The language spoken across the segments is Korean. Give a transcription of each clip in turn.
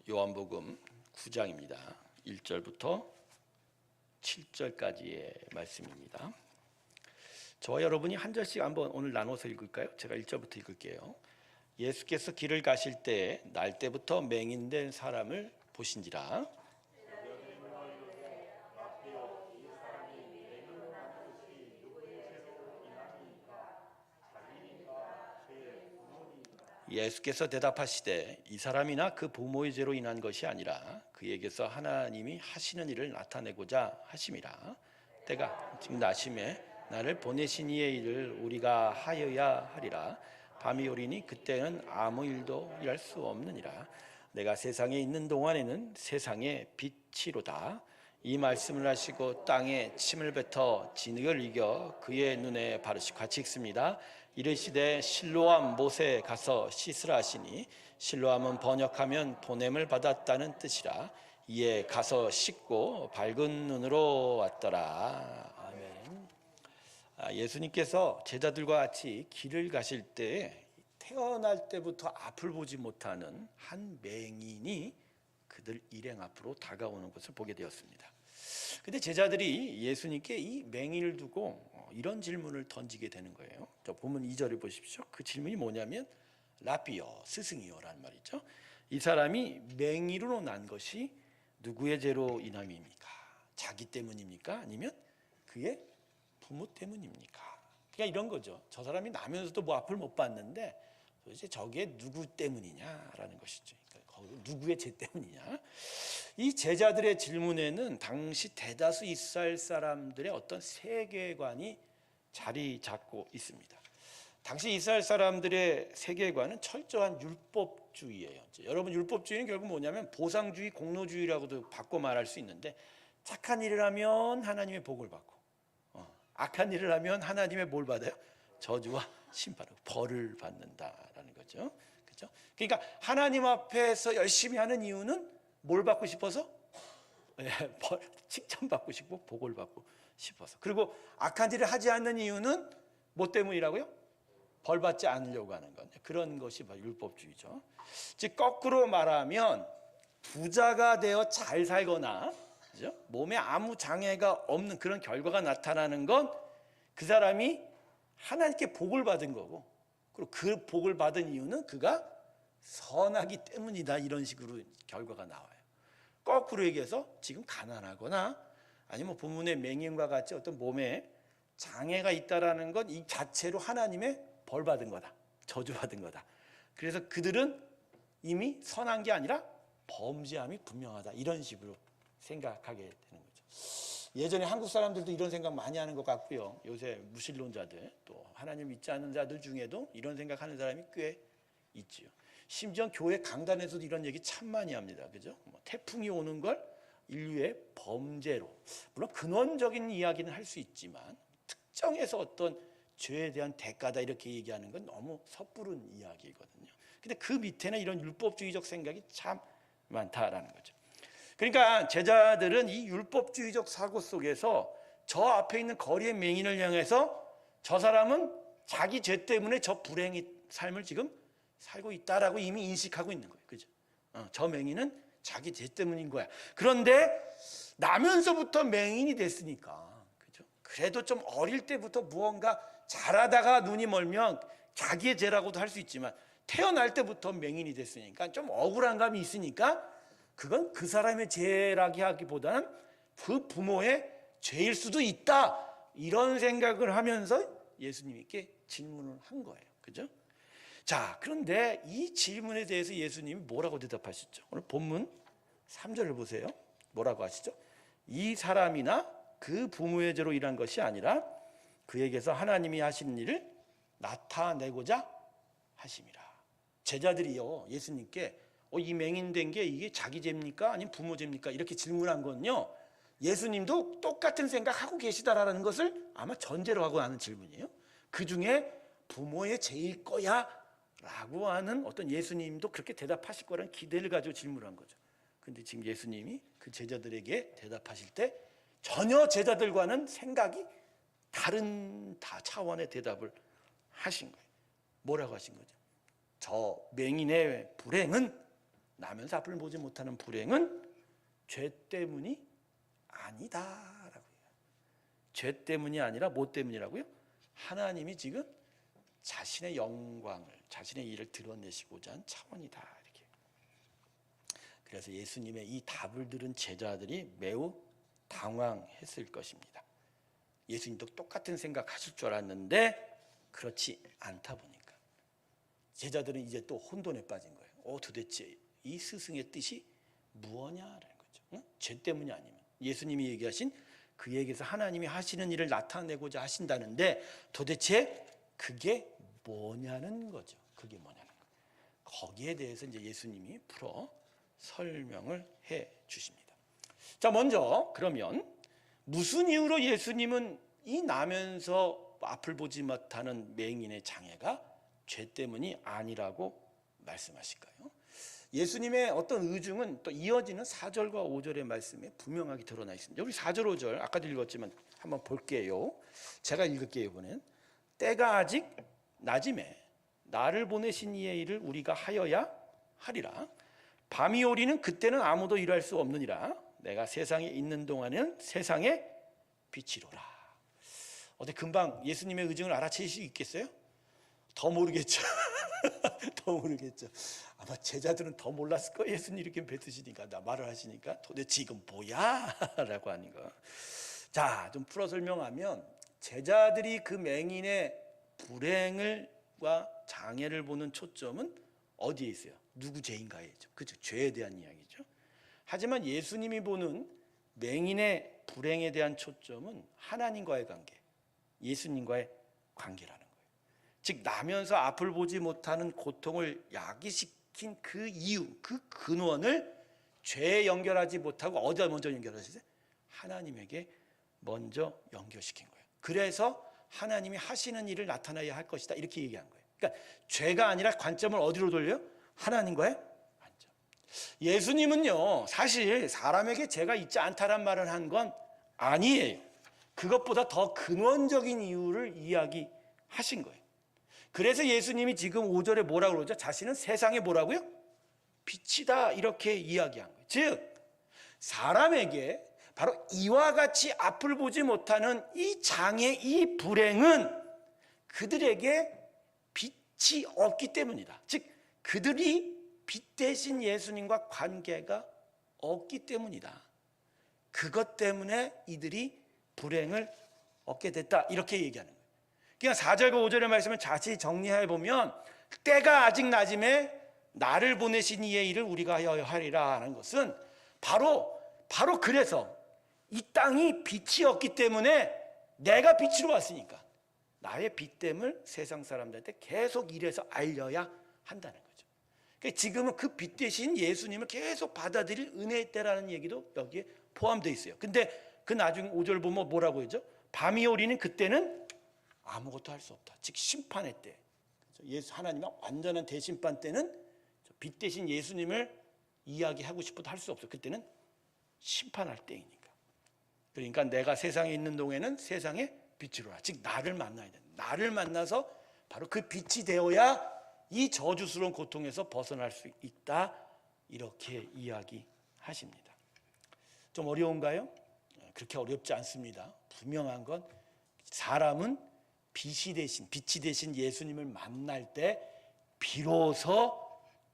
요한복음 9장입니다. 1절부터 7절까지의 말씀입니다. 저와 여러분이 한 절씩 한번 오늘 나눠서 읽을까요? 제가 1절부터 읽을게요. 예수께서 길을 가실 때 날 때부터 맹인된 사람을 보신지라. 예수께서 대답하시되 이 사람이나 그 부모의 죄로 인한 것이 아니라 그에게서 하나님이 하시는 일을 나타내고자 하심이라. 때가 지금 나심에 나를 보내신 이의 일을 우리가 하여야 하리라. 밤이 오리니 그때는 아무 일도 일할 수 없느니라. 내가 세상에 있는 동안에는 세상의 빛이로다. 이 말씀을 하시고 땅에 침을 뱉어 진흙을 이겨 그의 눈에 바르시. 같이 읽습니다. 이르시되 실로암 못에 가서 씻으라 하시니, 실로암은 번역하면 보냄을 받았다는 뜻이라. 이에 가서 씻고 밝은 눈으로 왔더라. 아멘. 예수님께서 제자들과 같이 길을 가실 때 태어날 때부터 앞을 보지 못하는 한 맹인이 그들 일행 앞으로 다가오는 것을 보게 되었습니다. 근데 제자들이 예수님께 이 맹인을 두고 이런 질문을 던지게 되는 거예요. 저 보면 2절을 보십시오. 그 질문이 뭐냐면 라비여, 스승이여 라는 말이죠. 이 사람이 맹인으로 난 것이 누구의 죄로 인함입니까? 자기 때문입니까? 아니면 그의 부모 때문입니까? 그러니까 이런 거죠. 저 사람이 나면서도 뭐 앞을 못 봤는데 도대체 저게 누구 때문이냐라는 것이죠. 그러니까 누구의 죄 때문이냐? 이 제자들의 질문에는 당시 대다수 이스라엘 사람들의 어떤 세계관이 자리 잡고 있습니다. 당시 이스라엘 사람들의 세계관은 철저한 율법주의예요. 여러분, 율법주의는 결국 뭐냐면 보상주의, 공로주의라고도 바꿔 말할 수 있는데, 착한 일을 하면 하나님의 복을 받고, 악한 일을 하면 하나님의 뭘 받아요? 저주와 심판을, 벌을 받는다라는 거죠. 그렇죠? 그러니까 하나님 앞에서 열심히 하는 이유는 뭘 받고 싶어서? 칭찬받고 싶고 복을 받고 싶어서. 그리고 악한 일을 하지 않는 이유는 뭐 때문이라고요? 벌 받지 않으려고 하는 것. 그런 것이 바로 율법주의죠. 즉 거꾸로 말하면 부자가 되어 잘 살거나, 그죠? 몸에 아무 장애가 없는 그런 결과가 나타나는 건 그 사람이 하나님께 복을 받은 거고, 그리고 그 복을 받은 이유는 그가 선하기 때문이다, 이런 식으로 결과가 나와요. 거꾸로 얘기해서 지금 가난하거나 아니면 부모의 맹인과 같이 어떤 몸에 장애가 있다라는 건 이 자체로 하나님의 벌 받은 거다, 저주 받은 거다. 그래서 그들은 이미 선한 게 아니라 범죄함이 분명하다, 이런 식으로 생각하게 되는 거죠. 예전에 한국 사람들도 이런 생각 많이 하는 것 같고요. 요새 무신론자들, 또 하나님 믿지 않는 자들 중에도 이런 생각하는 사람이 꽤 있지요. 심지어 교회 강단에서도 이런 얘기 참 많이 합니다. 그죠? 태풍이 오는 걸 인류의 범죄로, 물론 근원적인 이야기는 할 수 있지만 특정해서 어떤 죄에 대한 대가다 이렇게 얘기하는 건 너무 섣부른 이야기거든요. 근데 그 밑에는 이런 율법주의적 생각이 참 많다라는 거죠. 그러니까 제자들은 이 율법주의적 사고 속에서 저 앞에 있는 거리의 맹인을 향해서 저 사람은 자기 죄 때문에 저 불행의 삶을 지금 살고 있다라고 이미 인식하고 있는 거예요. 그죠? 저 맹인은 자기 죄 때문인 거야. 그런데 나면서부터 맹인이 됐으니까, 그죠? 그래도 좀 어릴 때부터 무언가 잘하다가 눈이 멀면 자기의 죄라고도 할 수 있지만 태어날 때부터 맹인이 됐으니까 좀 억울한 감이 있으니까 그건 그 사람의 죄라기 하기보다는 그 부모의 죄일 수도 있다, 이런 생각을 하면서 예수님께 질문을 한 거예요. 그죠? 자, 그런데 이 질문에 대해서 예수님이 뭐라고 대답하셨죠? 오늘 본문 3절을 보세요. 뭐라고 하시죠? 이 사람이나 그 부모의 죄로 일한 것이 아니라 그에게서 하나님이 하시는 일을 나타내고자 하심이라. 제자들이요, 예수님께 이 맹인된 게 이게 자기 죄입니까? 아니면 부모 죄입니까? 이렇게 질문한 건요, 예수님도 똑같은 생각하고 계시다라는 것을 아마 전제로 하고 하는 질문이에요. 그 중에 부모의 죄일 거야 라고 하는 어떤, 예수님도 그렇게 대답하실 거라는 기대를 가지고 질문한 거죠. 근데 지금 예수님이 그 제자들에게 대답하실 때 전혀 제자들과는 생각이 다른 차원의 대답을 하신 거예요. 뭐라고 하신 거죠? 저 맹인의 불행은 나면서 앞을 보지 못하는 불행은 죄 때문이 아니다라고 해요. 죄 때문이 아니라 뭐 때문이라고요? 하나님이 지금 자신의 영광을, 자신의 일을 드러내시고자 한 차원이다. 이렇게. 그래서 예수님의 이 답을 들은 제자들이 매우 당황했을 것입니다. 예수님도 똑같은 생각하실 줄 알았는데 그렇지 않다 보니까 제자들은 이제 또 혼돈에 빠진 거예요. 도대체 이 스승의 뜻이 무엇냐라는 거죠. 응? 죄 때문이 아니면 예수님이 얘기하신 그에게서 하나님이 하시는 일을 나타내고자 하신다는데 도대체 그게 뭐냐는 거죠. 그게 뭐냐는 거. 거기에 대해서 이제 예수님이 풀어 설명을 해 주십니다. 자, 먼저 그러면 무슨 이유로 예수님은 이 나면서 앞을 보지 못하는 맹인의 장애가 죄 때문이 아니라고 말씀하실까요? 예수님의 어떤 의중은 또 이어지는 4절과 5절의 말씀에 분명하게 드러나 있습니다. 우리 4절 5절 아까도 읽었지만 한번 볼게요. 제가 읽을게요. 이번엔 때가 아직 낮임에 나를 보내신 이의 일을 우리가 하여야 하리라. 밤이 오리는 그때는 아무도 일할 수 없느니라. 내가 세상에 있는 동안은 세상의 빛이로라. 어때 금방 예수님의 의중을 알아채실 수 있겠어요? 더 모르겠죠. 더 모르겠죠. 아마 제자들은 더 몰랐을 거예요. 예수님 이렇게 뱉으시니까, 나 말을 하시니까 도대체 이건 뭐야? 라고 하는 거. 자, 좀 풀어 설명하면 제자들이 그 맹인의 불행과 장애를 보는 초점은 어디에 있어요? 누구 죄인가에죠. 그죠? 죄에 대한 이야기죠. 하지만 예수님이 보는 맹인의 불행에 대한 초점은 하나님과의 관계, 예수님과의 관계라는 거예요. 즉 나면서 앞을 보지 못하는 고통을 야기시킨 그 이유, 그 근원을 죄에 연결하지 못하고 어디다 먼저 연결하시세요? 하나님에게 먼저 연결시킨 거예요. 그래서 하나님이 하시는 일을 나타나야 할 것이다 이렇게 얘기한 거예요. 그러니까 죄가 아니라 관점을 어디로 돌려요? 하나님과의 관점. 예수님은요 사실 사람에게 죄가 있지 않다란 말을 한 건 아니에요. 그것보다 더 근원적인 이유를 이야기하신 거예요. 그래서 예수님이 지금 5절에 뭐라고 그러죠? 자신은 세상에 뭐라고요? 빛이다 이렇게 이야기한 거예요. 즉 사람에게 바로 이와 같이 앞을 보지 못하는 이 장애, 이 불행은 그들에게 빛이 없기 때문이다. 즉 그들이 빛 대신 예수님과 관계가 없기 때문이다. 그것 때문에 이들이 불행을 얻게 됐다 이렇게 얘기하는 거예요. 그냥 4절과 5절의 말씀을 자세히 정리해 보면 때가 아직 낮음에 나를 보내신 이의 일을 우리가 하리라 하는 것은 바로 그래서 이 땅이 빛이 없기 때문에 내가 빛으로 왔으니까 나의 빛됨을 세상 사람들한테 계속 일해서 알려야 한다는 거죠. 그러니까 지금은 그 빛 대신 예수님을 계속 받아들일 은혜의 때라는 얘기도 여기에 포함되어 있어요. 근데 그 나중 5절 보면 뭐라고 하죠? 밤이 오리는 그때는 아무것도 할 수 없다. 즉 심판의 때. 예수 하나님의 완전한 대심판 때는 빛 대신 예수님을 이야기하고 싶어도 할 수 없어. 그때는 심판할 때이니까. 그러니까 내가 세상에 있는 동안에는 세상의 빛이로라. 즉 나를 만나야 돼. 나를 만나서 바로 그 빛이 되어야 이 저주스러운 고통에서 벗어날 수 있다. 이렇게 이야기하십니다. 좀 어려운가요? 그렇게 어렵지 않습니다. 분명한 건 사람은 빛이 대신 예수님을 만날 때 비로소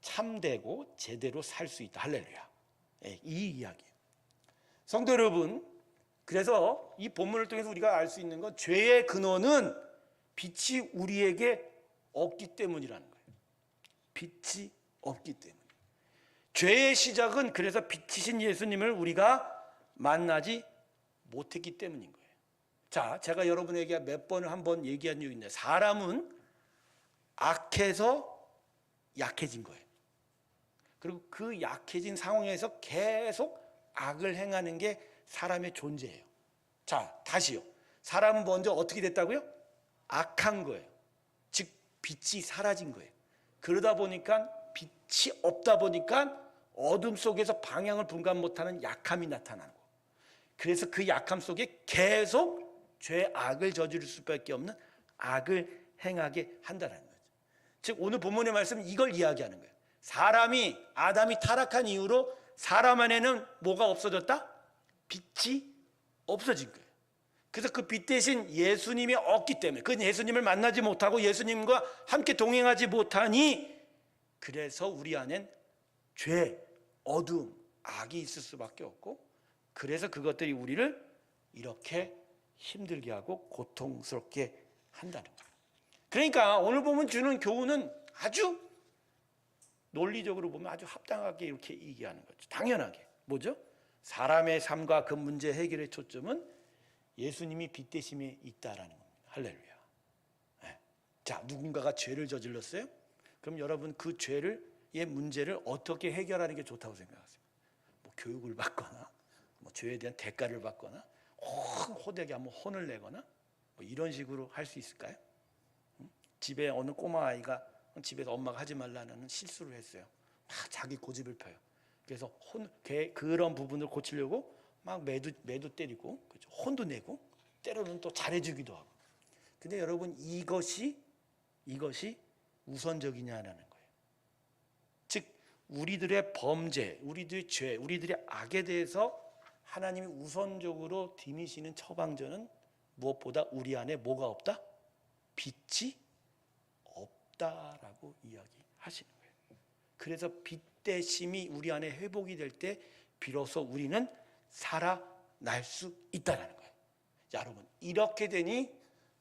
참되고 제대로 살 수 있다. 할렐루야. 이 이야기예요. 성도 여러분, 그래서 이 본문을 통해서 우리가 알 수 있는 건 죄의 근원은 빛이 우리에게 없기 때문이라는 거예요. 빛이 없기 때문에. 죄의 시작은 그래서 빛이신 예수님을 우리가 만나지 못했기 때문인 거예요. 자, 제가 여러분에게 몇 번을 한번 얘기한 적이 있는데 사람은 악해서 약해진 거예요. 그리고 그 약해진 상황에서 계속 악을 행하는 게 사람의 존재예요. 자, 다시요. 사람은 먼저 어떻게 됐다고요? 악한 거예요. 즉 빛이 사라진 거예요. 그러다 보니까 빛이 없다 보니까 어둠 속에서 방향을 분간 못하는 약함이 나타나는 거예요. 그래서 그 약함 속에 계속 죄 악을 저지를 수밖에 없는 악을 행하게 한다는 거죠. 즉 오늘 본문의 말씀은 이걸 이야기하는 거예요. 아담이 타락한 이후로 사람 안에는 뭐가 없어졌다? 빛이 없어진 거예요. 그래서 그 빛 대신 예수님이 없기 때문에, 그 예수님을 만나지 못하고 예수님과 함께 동행하지 못하니, 그래서 우리 안엔 죄, 어둠, 악이 있을 수밖에 없고, 그래서 그것들이 우리를 이렇게 힘들게 하고 고통스럽게 한다는 거예요. 그러니까 오늘 보면 주는 교훈은 아주 논리적으로 보면 아주 합당하게 이렇게 얘기하는 거죠. 당연하게. 뭐죠? 사람의 삶과 그 문제 해결의 초점은 예수님이 빛 대심에 있다라는 겁니다. 할렐루야. 네. 자, 누군가가 죄를 저질렀어요? 그럼 여러분 그 죄의 문제를 어떻게 해결하는 게 좋다고 생각하세요? 뭐 교육을 받거나, 뭐 죄에 대한 대가를 받거나, 호되게 한번 혼을 내거나, 뭐 이런 식으로 할 수 있을까요? 집에 어느 꼬마 아이가 집에서 엄마가 하지 말라는 실수를 했어요. 막 자기 고집을 펴요. 그래서 그런 부분을 고치려고 막 매도 때리고, 그렇죠? 혼도 내고, 때로는 또 잘해주기도 하고. 근데 여러분 이것이 우선적이냐라는 거예요. 즉 우리들의 범죄, 우리들의 죄, 우리들의 악에 대해서 하나님이 우선적으로 디미시는 처방전은 무엇보다 우리 안에 뭐가 없다? 빛이 없다라고 이야기하시는 거예요. 그래서 빛 대심이 우리 안에 회복이 될 때 비로소 우리는 살아날 수 있다는 거예요. 자, 여러분 이렇게 되니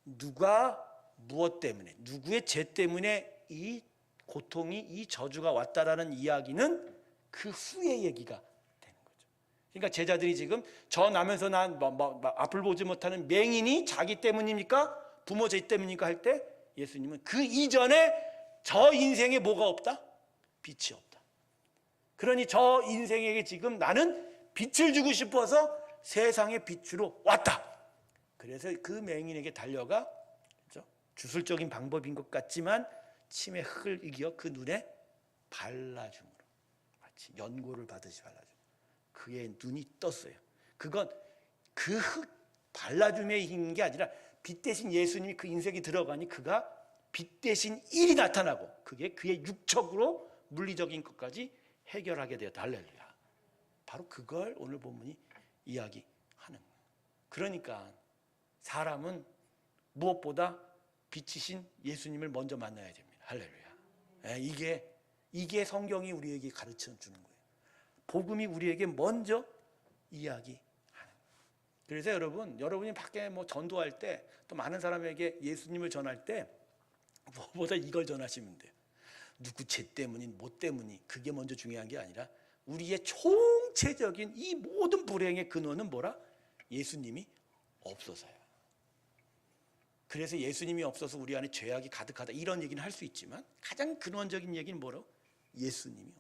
누가 무엇 때문에, 누구의 죄 때문에 이 고통이, 이 저주가 왔다라는 이야기는 그 후의 얘기가 되는 거죠. 그러니까 제자들이 지금 저 나면서 난 앞을 보지 못하는 맹인이 자기 때문입니까? 부모 죄 때문입니까? 할 때 예수님은 그 이전에 저 인생에 뭐가 없다? 빛이 없다. 그러니 저 인생에게 지금 나는 빛을 주고 싶어서 세상의 빛으로 왔다. 그래서 그 맹인에게 달려가, 그렇죠? 주술적인 방법인 것 같지만 침의 흙을 이겨 그 눈에 발라줌으로, 마치 연고를 받으시 발라줌, 그의 눈이 떴어요. 그건 그 흙 발라줌에 있는 게 아니라 빛 대신 예수님이 그 인생에 들어가니 그가 빛 대신 일이 나타나고, 그게 그의 육적으로 물리적인 것까지 해결하게 되었다. 할렐루야. 바로 그걸 오늘 본문이 이야기하는 거예요. 그러니까 사람은 무엇보다 빛이신 예수님을 먼저 만나야 됩니다. 할렐루야. 이게 성경이 우리에게 가르쳐 주는 거예요. 복음이 우리에게 먼저 이야기하는 거예요. 그래서 여러분이 밖에 뭐 전도할 때, 또 많은 사람에게 예수님을 전할 때 무엇보다 이걸 전하시면 돼요. 누구 죄 때문이, 뭐 때문이, 그게 먼저 중요한 게 아니라 우리의 총체적인 이 모든 불행의 근원은 뭐라? 예수님이 없어서야. 그래서 예수님이 없어서 우리 안에 죄악이 가득하다, 이런 얘기는 할 수 있지만 가장 근원적인 얘기는 뭐라고? 예수님이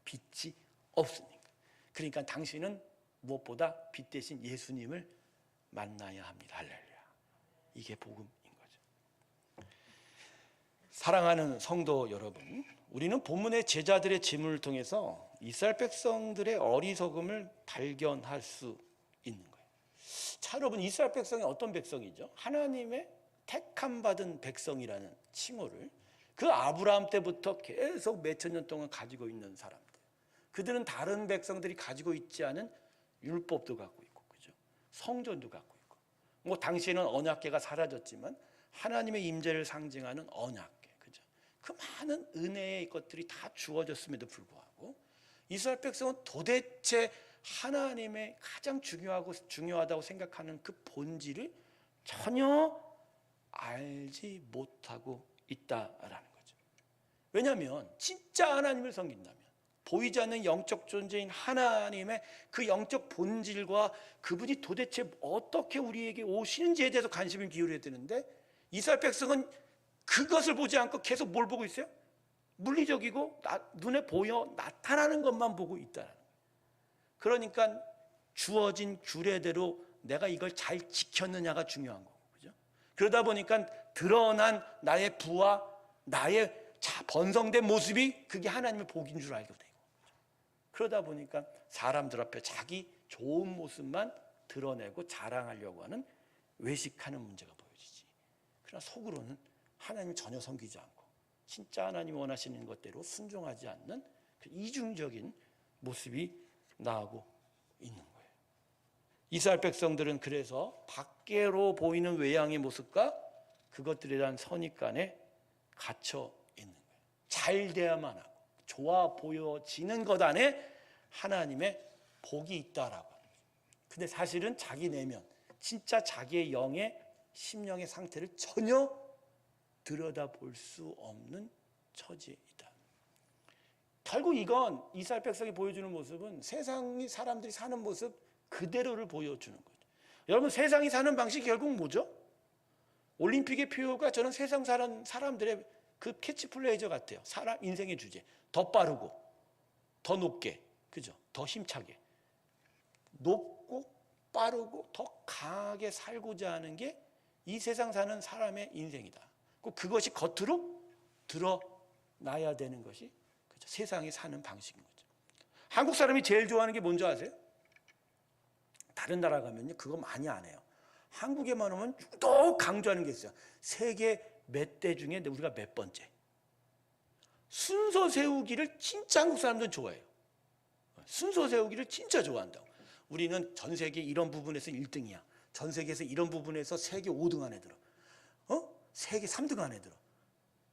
빛이 없으니까. 그러니까 당신은 무엇보다 빛 대신 예수님을 만나야 합니다. 할렐루야. 이게 복음인 거죠. 사랑하는 성도 여러분, 우리는 본문의 제자들의 질문을 통해서 이스라엘 백성들의 어리석음을 발견할 수 있는 거예요. 자, 여러분, 이스라엘 백성이 어떤 백성이죠? 하나님의 택함 받은 백성이라는 칭호를 그 아브라함 때부터 계속 몇천 년 동안 가지고 있는 사람들. 그들은 다른 백성들이 가지고 있지 않은 율법도 갖고 있고, 그죠? 성전도 갖고 있고, 뭐 당시에는 언약궤가 사라졌지만 하나님의 임재를 상징하는 언약궤, 그죠? 그 많은 은혜의 것들이 다 주어졌음에도 불구하고 이스라엘 백성은 도대체 하나님의 가장 중요하다고 생각하는 그 본질을 전혀 알지 못하고 있다라는 거죠. 왜냐하면 진짜 하나님을 섬긴다면 보이지 않는 영적 존재인 하나님의 그 영적 본질과 그분이 도대체 어떻게 우리에게 오시는지에 대해서 관심을 기울여야 되는데, 이스라엘 백성은 그것을 보지 않고 계속 뭘 보고 있어요? 물리적이고 눈에 보여 나타나는 것만 보고 있다는 거예요. 그러니까 주어진 규례대로 내가 이걸 잘 지켰느냐가 중요한 거고, 그죠? 그러다 보니까 드러난 나의 부와 나의 번성된 모습이 그게 하나님의 복인 줄 알게 되고, 그러다 보니까 사람들 앞에 자기 좋은 모습만 드러내고 자랑하려고 하는 외식하는 문제가 보여지지. 그러나 속으로는 하나님을 전혀 섬기지 않고 진짜 하나님이 원하시는 것대로 순종하지 않는 그 이중적인 모습이 나오고 있는 거예요. 이스라엘 백성들은 그래서 밖으로 보이는 외양의 모습과 그것들에 대한 선입관에 갇혀 있는 거예요. 잘 돼야만 하고 좋아 보여지는 것 안에 하나님의 복이 있다라고 하는 거예요. 근데 사실은 자기 내면, 진짜 자기의 영의 심령의 상태를 전혀 들여다볼 수 없는 처지이다. 결국 이건 이스라엘 백성이 보여주는 모습은 세상이 사람들이 사는 모습 그대로를 보여주는 거죠. 여러분, 세상이 사는 방식이 결국 뭐죠? 올림픽의 표가 저는 세상 사는 사람들의 그 캐치플레이저 같아요. 사람 인생의 주제. 더 빠르고 더 높게, 그죠? 더 힘차게, 높고 빠르고 더 강하게 살고자 하는 게 이 세상 사는 사람의 인생이다. 그것이 겉으로 드러나야 되는 것이, 그죠? 세상이 사는 방식인 거죠. 한국 사람이 제일 좋아하는 게 뭔지 아세요? 다른 나라 가면요 그거 많이 안 해요. 한국에만 오면 유독 강조하는 게 있어요. 세계 몇 대 중에 우리가 몇 번째. 순서 세우기를 진짜 한국 사람들은 좋아해요. 순서 세우기를 진짜 좋아한다고. 우리는 전 세계 이런 부분에서 1등이야. 전 세계에서 이런 부분에서 세계 5등 안에 들어. 세계 3등 안에 들어.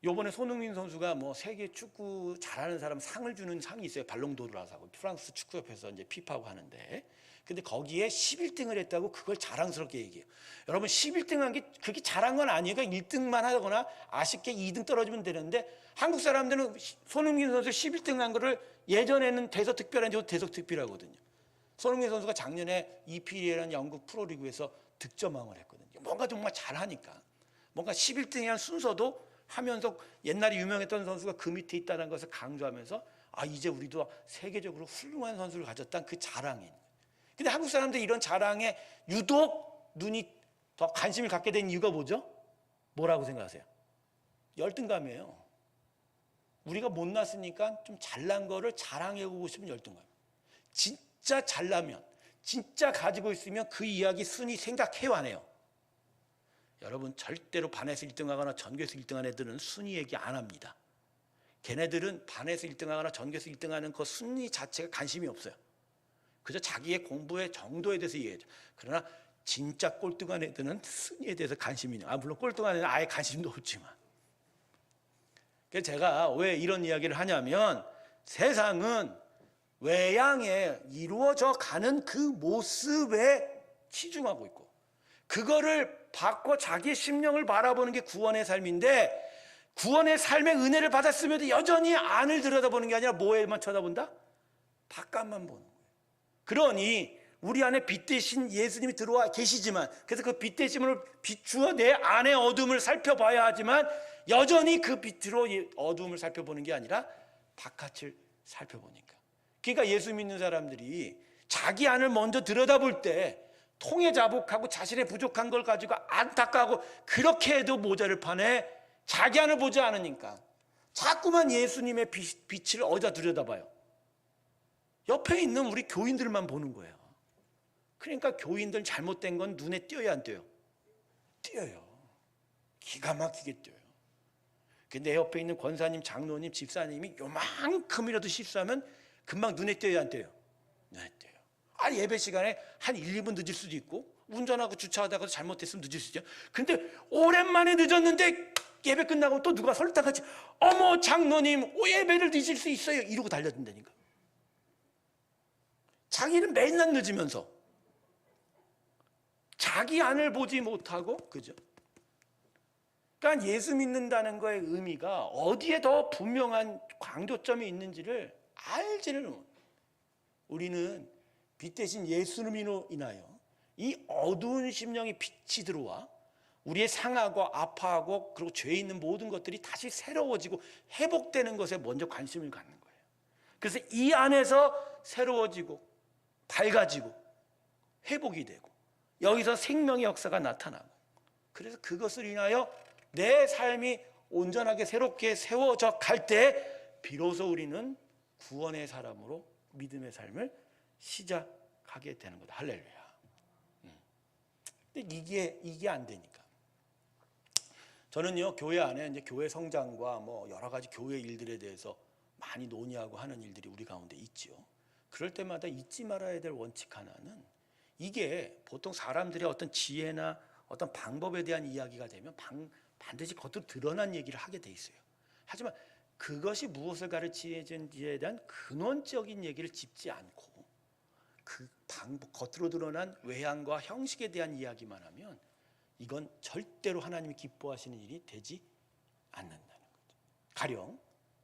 요번에 손흥민 선수가 뭐 세계 축구 잘하는 사람 상을 주는 상이 있어요. 발롱도르라고 하고 프랑스 축구협회에서 이제 피파하고 하는데, 근데 거기에 11등을 했다고 그걸 자랑스럽게 얘기해요. 여러분, 11등 한 게 그렇게 잘한 건 아니에요. 그러니까 1등만 하거나 아쉽게 2등 떨어지면 되는데, 한국 사람들은 손흥민 선수 11등 한 거를 예전에는 대서특별한지 대서특별하거든요. 손흥민 선수가 작년에 EPL이라는 영국 프로리그에서 득점왕을 했거든요. 뭔가 정말 잘하니까. 뭔가 11등이라는 순서도 하면서 옛날에 유명했던 선수가 그 밑에 있다는 것을 강조하면서 이제 우리도 세계적으로 훌륭한 선수를 가졌다는 그 자랑이에요. 근데 한국 사람들이 이런 자랑에 유독 눈이 더 관심을 갖게 된 이유가 뭐죠? 뭐라고 생각하세요? 열등감이에요. 우리가 못났으니까 좀 잘난 거를 자랑해보고 싶은 열등감. 진짜 잘나면, 진짜 가지고 있으면 그 이야기 순위 생각해와네요. 여러분, 절대로 반에서 1등하거나 전교에서 1등한 애들은 순위 얘기 안 합니다. 걔네들은 반에서 1등하거나 전교에서 1등하는 그 순위 자체가 관심이 없어요. 그저 자기의 공부의 정도에 대해서 얘기하죠. 그러나 진짜 꼴등한 애들은 순위에 대해서 관심이 있는, 물론 꼴등한 애는 아예 관심도 없지만. 그래서 제가 왜 이런 이야기를 하냐면, 세상은 외양에 이루어져 가는 그 모습에 치중하고 있고, 그거를 바꿔 자기의 심령을 바라보는 게 구원의 삶인데, 구원의 삶의 은혜를 받았음에도 여전히 안을 들여다보는 게 아니라 뭐에만 쳐다본다? 바깥만 보는 거예요. 그러니 우리 안에 빛 대신 예수님이 들어와 계시지만, 그래서 그 빛 대심을 비추어 내 안의 어둠을 살펴봐야 하지만, 여전히 그 빛으로 어둠을 살펴보는 게 아니라 바깥을 살펴보니까. 그러니까 예수 믿는 사람들이 자기 안을 먼저 들여다볼 때 통해 자복하고 자신의 부족한 걸 가지고 안타까워하고, 그렇게 해도 모자를 파네. 자기 안을 보지 않으니까 자꾸만 예수님의 빛을 어디다 들여다봐요? 옆에 있는 우리 교인들만 보는 거예요. 그러니까 교인들 잘못된 건 눈에 띄어야 안 띄어요? 띄어요. 기가 막히게 띄어요. 근데 옆에 있는 권사님, 장로님, 집사님이 요만큼이라도 실수하면 금방 눈에 띄어야 안 띄어요? 눈에 띄어요. 예배 시간에 한 1, 2분 늦을 수도 있고, 운전하고 주차하다가도 잘못했으면 늦을 수도 있죠. 근데 오랜만에 늦었는데 예배 끝나고 또 누가 설득하지, 어머 장로님 예배를 늦을 수 있어요, 이러고 달려든다니까. 자기는 맨날 늦으면서 자기 안을 보지 못하고, 그죠? 그러니까 예수 믿는다는 거의 의미가 어디에 더 분명한 강조점이 있는지를 알지를 못해요. 우리는 빛 대신 예수님으로 인하여 이 어두운 심령의 빛이 들어와 우리의 상하고 아파하고 그리고 죄 있는 모든 것들이 다시 새로워지고 회복되는 것에 먼저 관심을 갖는 거예요. 그래서 이 안에서 새로워지고 밝아지고 회복이 되고, 여기서 생명의 역사가 나타나고, 그래서 그것을 인하여 내 삶이 온전하게 새롭게 세워져 갈 때 비로소 우리는 구원의 사람으로 믿음의 삶을 시작하게 되는 거다. 할렐루야. 근데 이게 안 되니까. 저는요, 교회 안에 이제 교회 성장과 뭐 여러 가지 교회 일들에 대해서 많이 논의하고 하는 일들이 우리 가운데 있지요. 그럴 때마다 잊지 말아야 될 원칙 하나는, 이게 보통 사람들의 어떤 지혜나 어떤 방법에 대한 이야기가 되면 반드시 겉으로 드러난 얘기를 하게 돼 있어요. 하지만 그것이 무엇을 가르치는지에 대한 근원적인 얘기를 짚지 않고 그 겉으로 드러난 외양과 형식에 대한 이야기만 하면 이건 절대로 하나님이 기뻐하시는 일이 되지 않는다는 거죠. 가령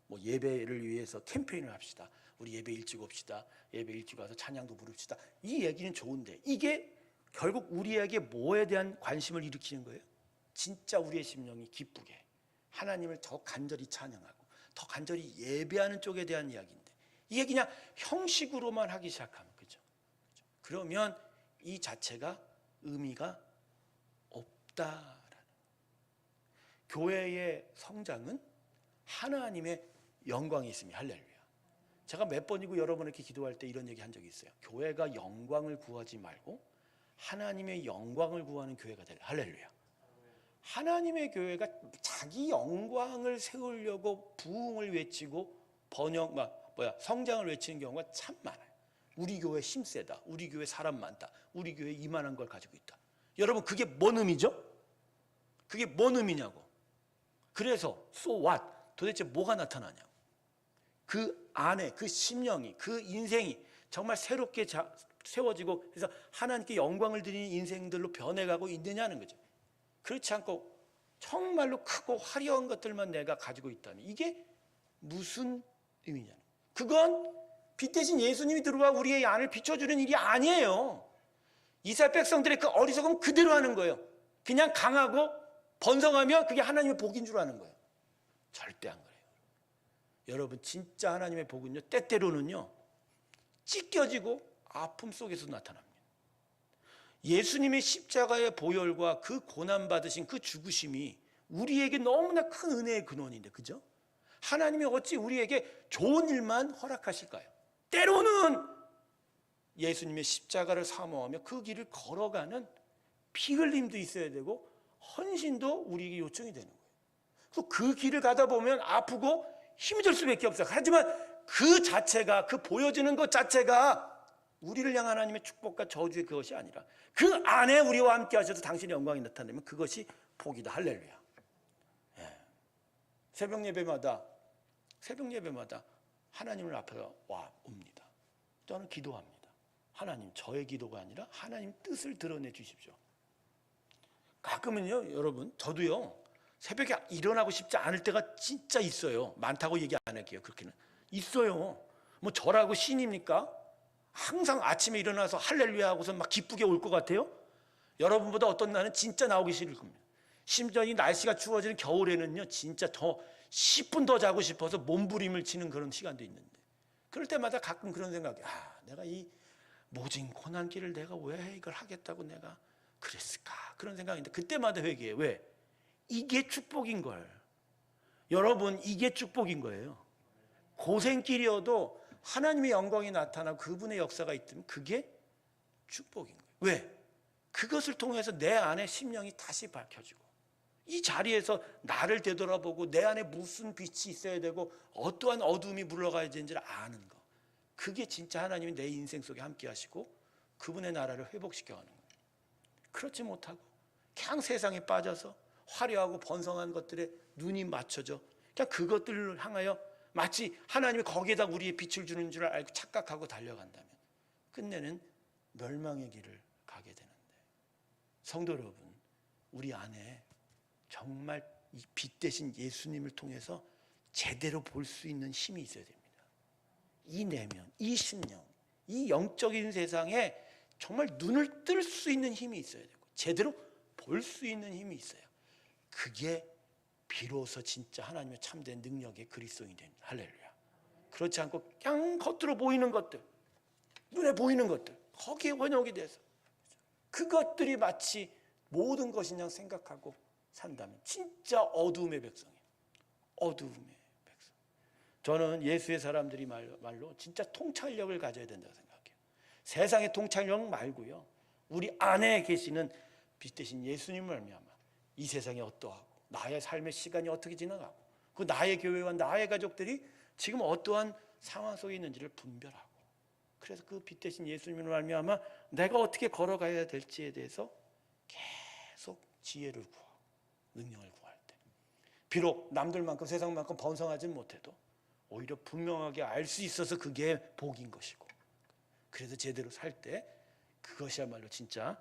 뭐 예배를 위해서 캠페인을 합시다. 우리 예배 일찍 옵시다. 예배 일찍 와서 찬양도 부릅시다. 이 얘기는 좋은데 이게 결국 우리에게 뭐에 대한 관심을 일으키는 거예요? 진짜 우리의 심령이 기쁘게 하나님을 더 간절히 찬양하고 더 간절히 예배하는 쪽에 대한 이야기인데, 이게 그냥 형식으로만 하기 시작하면, 그죠? 그러면 이 자체가 의미가 없다라는. 교회의 성장은 하나님의 영광이 있습니다. 할렐루야. 제가 몇 번이고 여러 번 이렇게 기도할 때 이런 얘기 한 적이 있어요. 교회가 영광을 구하지 말고 하나님의 영광을 구하는 교회가 되라. 할렐루야. 하나님의 교회가 자기 영광을 세우려고 부흥을 외치고 성장을 외치는 경우가 참 많아요. 우리 교회 힘세다, 우리 교회 사람 많다, 우리 교회 이만한 걸 가지고 있다. 여러분, 그게 뭔 의미죠? 그게 뭔 의미냐고. 그래서 so what? 도대체 뭐가 나타나냐고. 그 안에 그 심령이, 그 인생이 정말 새롭게 세워지고 그래서 하나님께 영광을 드리는 인생들로 변해가고 있느냐는 거죠. 그렇지 않고 정말로 크고 화려한 것들만 내가 가지고 있다면 이게 무슨 의미냐는 거예요. 그건 빛 대신 예수님이 들어와 우리의 안을 비춰주는 일이 아니에요. 이스라엘 백성들의 그 어리석음 그대로 하는 거예요. 그냥 강하고 번성하면 그게 하나님의 복인 줄 아는 거예요. 절대 안 그래요. 여러분, 진짜 하나님의 복은요, 때때로는요 찢겨지고 아픔 속에서 나타납니다. 예수님의 십자가의 보혈과 그 고난받으신 그 죽으심이 우리에게 너무나 큰 은혜의 근원인데, 그죠? 하나님이 어찌 우리에게 좋은 일만 허락하실까요? 때로는 예수님의 십자가를 사모하며 그 길을 걸어가는 피 흘림도 있어야 되고 헌신도 우리에게 요청이 되는 거예요. 그래서 그 길을 가다 보면 아프고 힘이 들 수밖에 없어요. 하지만 그 자체가, 그 보여지는 것 자체가 우리를 향한 하나님의 축복과 저주의 그것이 아니라 그 안에 우리와 함께 하셔서 당신의 영광이 나타나면 그것이 복이다. 할렐루야. 예. 새벽 예배마다 하나님을 앞에 옵니다. 저는 기도합니다. 하나님, 저의 기도가 아니라 하나님 뜻을 드러내 주십시오. 가끔은요, 여러분, 저도요 새벽에 일어나고 싶지 않을 때가 진짜 있어요. 많다고 얘기 안 할게요. 그렇게는 있어요. 뭐 저라고 신입니까? 항상 아침에 일어나서 할렐루야 하고서 막 기쁘게 올 것 같아요? 여러분보다 어떤 날은 진짜 나오기 싫을 겁니다. 심지어 이 날씨가 추워지는 겨울에는요 진짜 더 10분 더 자고 싶어서 몸부림을 치는 그런 시간도 있는데, 그럴 때마다 가끔 그런 생각이, 내가 이 모진 고난길을 내가 왜 이걸 하겠다고 내가 그랬을까, 그런 생각인데 그때마다 회개해요. 왜? 이게 축복인 걸. 여러분, 이게 축복인 거예요. 고생길이어도 하나님의 영광이 나타나고 그분의 역사가 있다면 그게 축복인 거예요. 왜? 그것을 통해서 내 안에 심령이 다시 밝혀지고 이 자리에서 나를 되돌아보고 내 안에 무슨 빛이 있어야 되고 어떠한 어두움이 물러가야 되는지를 아는 거. 그게 진짜 하나님이 내 인생 속에 함께 하시고 그분의 나라를 회복시켜가는 거예요. 그렇지 못하고 그냥 세상에 빠져서 화려하고 번성한 것들에 눈이 맞춰져 그냥 그것들을 향하여 마치 하나님이 거기에다 우리의 빛을 주는 줄 알고 착각하고 달려간다면 끝내는 멸망의 길을 가게 되는데, 성도 여러분, 우리 안에 정말 이 빛 대신 예수님을 통해서 제대로 볼 수 있는 힘이 있어야 됩니다. 이 내면, 이 심령, 이 영적인 세상에 정말 눈을 뜰 수 있는 힘이 있어야 되고 제대로 볼 수 있는 힘이 있어요. 그게 비로소 진짜 하나님의 참된 능력의 그리스도인이 됩니다. 할렐루야. 그렇지 않고 그냥 겉으로 보이는 것들, 눈에 보이는 것들, 거기에 원역이 돼서 그것들이 마치 모든 것이냐 생각하고 산다면 진짜 어두움의 백성이에요. 어두움의 백성. 저는 예수의 사람들이 말로 진짜 통찰력을 가져야 된다고 생각해요. 세상의 통찰력 말고요, 우리 안에 계시는 빛 대신 예수님을 말미암아 이 세상이 어떠하고 나의 삶의 시간이 어떻게 지나가고 그 나의 교회와 나의 가족들이 지금 어떠한 상황 속에 있는지를 분별하고, 그래서 그 빛 대신 예수님을 말미암아 내가 어떻게 걸어가야 될지에 대해서 계속 지혜를 구하고 능력을 구할 때, 비록 남들만큼 세상만큼 번성하진 못해도 오히려 분명하게 알 수 있어서 그게 복인 것이고, 그래서 제대로 살 때 그것이야말로 진짜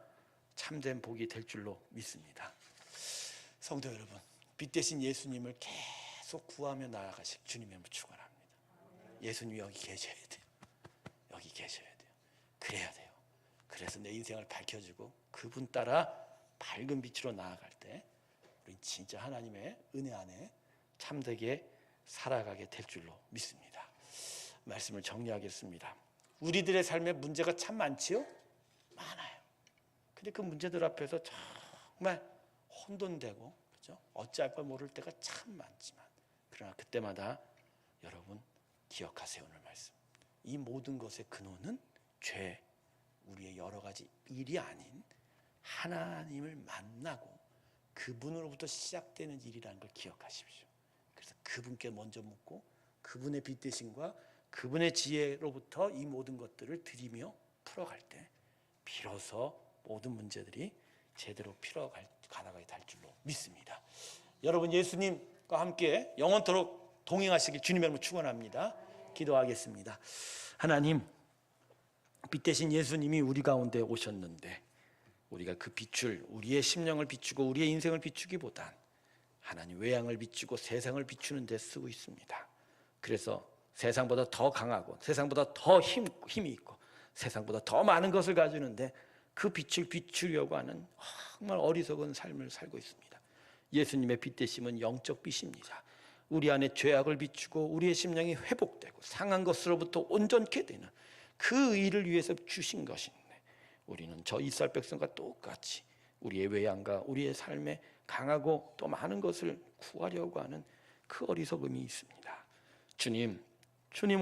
참된 복이 될 줄로 믿습니다. 성도 여러분, 빛 대신 예수님을 계속 구하며 나아가실 주님의 축원합니다. 예수님이 여기 계셔야 돼요. 여기 계셔야 돼요. 그래야 돼요. 그래서 내 인생을 밝혀주고 그분 따라 밝은 빛으로 나아갈 때 우린 진짜 하나님의 은혜 안에 참되게 살아가게 될 줄로 믿습니다. 말씀을 정리하겠습니다. 우리들의 삶에 문제가 참 많지요? 많아요. 근데 그 문제들 앞에서 정말 혼돈되고, 그렇죠? 어찌할 바 모를 때가 참 많지만, 그러나 그때마다 여러분 기억하세요. 오늘 말씀, 이 모든 것의 근원은 죄, 우리의 여러 가지 일이 아닌 하나님을 만나고 그분으로부터 시작되는 일이라는 걸 기억하십시오. 그래서 그분께 먼저 묻고 그분의 빛 대신과 그분의 지혜로부터 이 모든 것들을 드리며 풀어갈 때 비로소 모든 문제들이 제대로 풀어가나가게 될 줄로 믿습니다. 여러분, 예수님과 함께 영원토록 동행하시길 주님의 이름으로 축원합니다. 기도하겠습니다. 하나님, 빛 대신 예수님이 우리 가운데 오셨는데 우리가 그 빛을, 우리의 심령을 비추고 우리의 인생을 비추기보단 하나님 외양을 비추고 세상을 비추는 데 쓰고 있습니다. 그래서 세상보다 더 강하고 세상보다 더 힘이 있고 세상보다 더 많은 것을 가지는데 그 빛을 비추려고 하는 정말 어리석은 삶을 살고 있습니다. 예수님의 빛 되심은 영적 빛입니다. 우리 안에 죄악을 비추고 우리의 심령이 회복되고 상한 것으로부터 온전케 되는 그 의를 위해서 주신 것인데, 우리는 저 이스라엘 백성과 똑같이 우리의 외양과 우리의 삶에 강하고 또 많은 것을 구하려고 하는 그 어리석음이 있습니다. 주님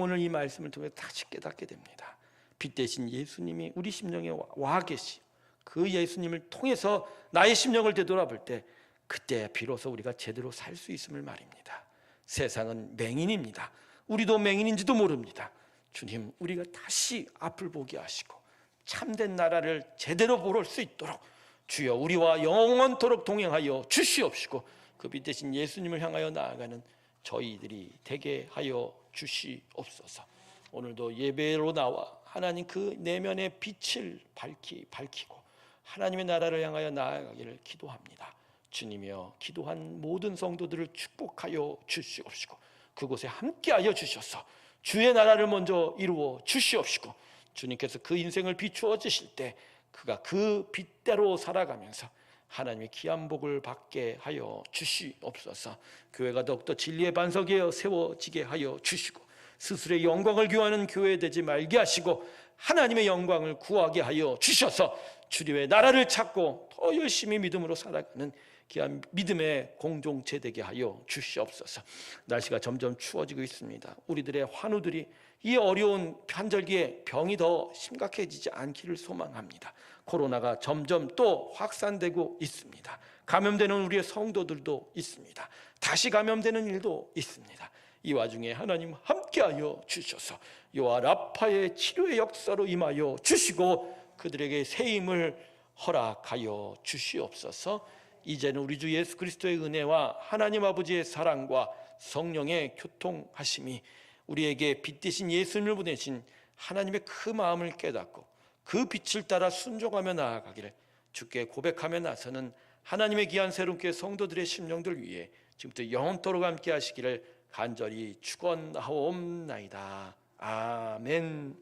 오늘 이 말씀을 통해 다시 깨닫게 됩니다. 빛 대신 예수님이 우리 심령에 와 계시, 그 예수님을 통해서 나의 심령을 되돌아볼 때 그때 비로소 우리가 제대로 살 수 있음을 말입니다. 세상은 맹인입니다. 우리도 맹인인지도 모릅니다. 주님, 우리가 다시 앞을 보게 하시고 참된 나라를 제대로 볼 수 있도록 주여 우리와 영원토록 동행하여 주시옵시고 그 빛 대신 예수님을 향하여 나아가는 저희들이 되게 하여 주시옵소서. 오늘도 예배로 나와 하나님 그 내면의 빛을 밝히고 하나님의 나라를 향하여 나아가기를 기도합니다. 주님이여, 기도한 모든 성도들을 축복하여 주시옵시고 그곳에 함께하여 주셔서 주의 나라를 먼저 이루어 주시옵시고, 주님께서 그 인생을 비추어 주실 때 그가 그 빛대로 살아가면서 하나님의 귀한 복을 받게 하여 주시옵소서. 교회가 더욱더 진리의 반석에 세워지게 하여 주시고 스스로의 영광을 구하는 교회 되지 말게 하시고 하나님의 영광을 구하게 하여 주셔서 주님의 나라를 찾고 더 열심히 믿음으로 살아가는 귀한 믿음의 공동체 되게 하여 주시옵소서. 날씨가 점점 추워지고 있습니다. 우리들의 환우들이 이 어려운 환절기에 병이 더 심각해지지 않기를 소망합니다. 코로나가 점점 또 확산되고 있습니다. 감염되는 우리의 성도들도 있습니다. 다시 감염되는 일도 있습니다. 이 와중에 하나님 함께하여 주셔서 요아 라파의 치료의 역사로 임하여 주시고 그들에게 새 힘을 허락하여 주시옵소서. 이제는 우리 주 예수 그리스도의 은혜와 하나님 아버지의 사랑과 성령의 교통하심이 우리에게 빛 대신 예수님을 보내신 하나님의 그 마음을 깨닫고 그 빛을 따라 순종하며 나아가기를 주께 고백하며 나서는 하나님의 귀한 새롭게 성도들의 심령들 위해 지금부터 영원토록 함께 하시기를 간절히 축원하옵나이다. 아멘.